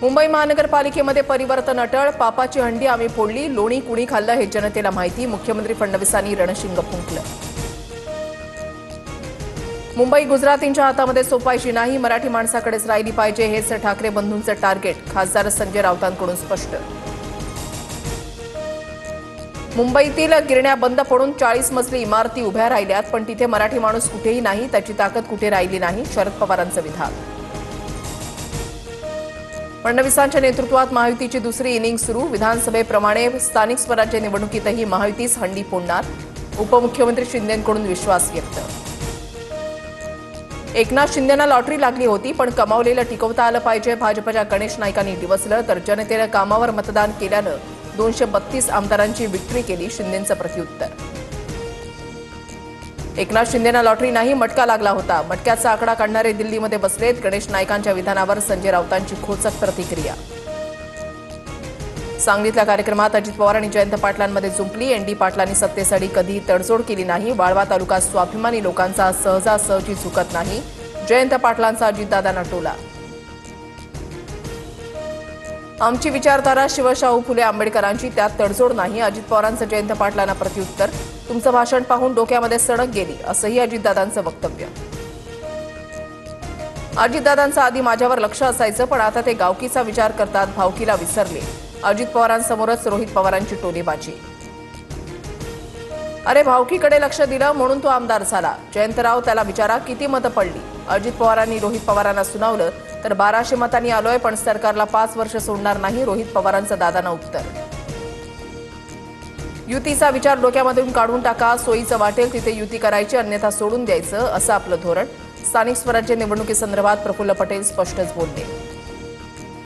मुंबई महानगरपालिकेमध्ये परिवर्तन अटळ, पापाची हंडी आम्ही फोडली, लोणी कुणी खाल्लं हे जनतेला माहिती, मुख्यमंत्री फडणवीसांनी रणशिंग फुंकलं. मुंबई गुजरातींच्या हातामध्ये सोपायची नाही, मराठी माणसाकडेच राहिली पाहिजे हेच ठाकरे बंधूंचं टार्गेट, खासदार संजय राऊतांकडून स्पष्ट. मुंबईतील गिरण्या बंद पडून 40 मजली इमारती उभ्या राहिल्यात, पण तिथे मराठी माणूस कुठेही नाही, त्याची ताकद कुठे राहिली नाही, शरद पवारांचं विधान. फडणवीसांच्या नेतृत्वात महायुतीची दुसरी इनिंग सुरू, विधानसभेप्रमाणे स्थानिक स्वराज्य निवडणुकीतही महायुतीच हंडी फोडणार, उपमुख्यमंत्री शिंदेंकडून विश्वास व्यक्त. एकनाथ शिंदेंना लॉटरी लागली होती, पण कमावलेलं टिकवता आलं पाहिजे, भाजपच्या गणेश नाईकांनी डिवचलं, तर जनतेनं कामावर मतदान केल्यानं 232 आमदारांची विक्ट्री केली, शिंदेंचं प्रत्युत्तर. एकनाथ शिंदेंना लॉटरी नाही, मटका लागला होता, मटक्याचा आकडा काढणारे दिल्लीमध्ये बसलेत, गणेश नाईकांच्या विधानावर संजय राऊतांची खोचक प्रतिक्रिया. सांगलीतल्या कार्यक्रमात अजित पवार आणि जयंत पाटलांमध्ये जुंपली, एनडी पाटलांनी सत्तेसाठी कधीही तडजोड केली नाही, वाळवा तालुका स्वाभिमानी लोकांचा सहजासहजी झुकत नाही, जयंत पाटलांचा अजितदादांना टोला. आमची विचारधारा शिवशाहू फुले आंबेडकरांची, त्यात तडजोड नाही, अजित पवारांचं जयंत पाटलांना प्रत्युत्तर. तुमचं भाषण पाहून डोक्यामध्ये सणक गेली, असंही अजितदादांचं वक्तव्य. अजितदादांचं आधी माझ्यावर लक्ष असायचं, पण आता ते गावकीचा विचार करतात, भावकीला विसरले, अजित पवारांसमोरच रोहित पवारांची टोलेबाजी. अरे भावकीकडे लक्ष दिलं म्हणून तो आमदार झाला, जयंतराव त्याला विचारा किती मतं पडली. अजित पवारांनी रोहित पवारांना सुनावलं, तर 1200 मतांनी आलोय, पण सरकारला 5 वर्ष सोडणार नाही, रोहित पवारांचं दादांना उत्तर. युतीचा विचार डोक्यामधून काढून टाका, सोयीचं वाटेल तिथे युती करायची, अन्यथा सोडून द्यायचं, असं आपलं धोरण. स्थानिक स्वराज्य निवडणुकीसंदर्भात प्रफुल्ल पटेल स्पष्टच बोलले.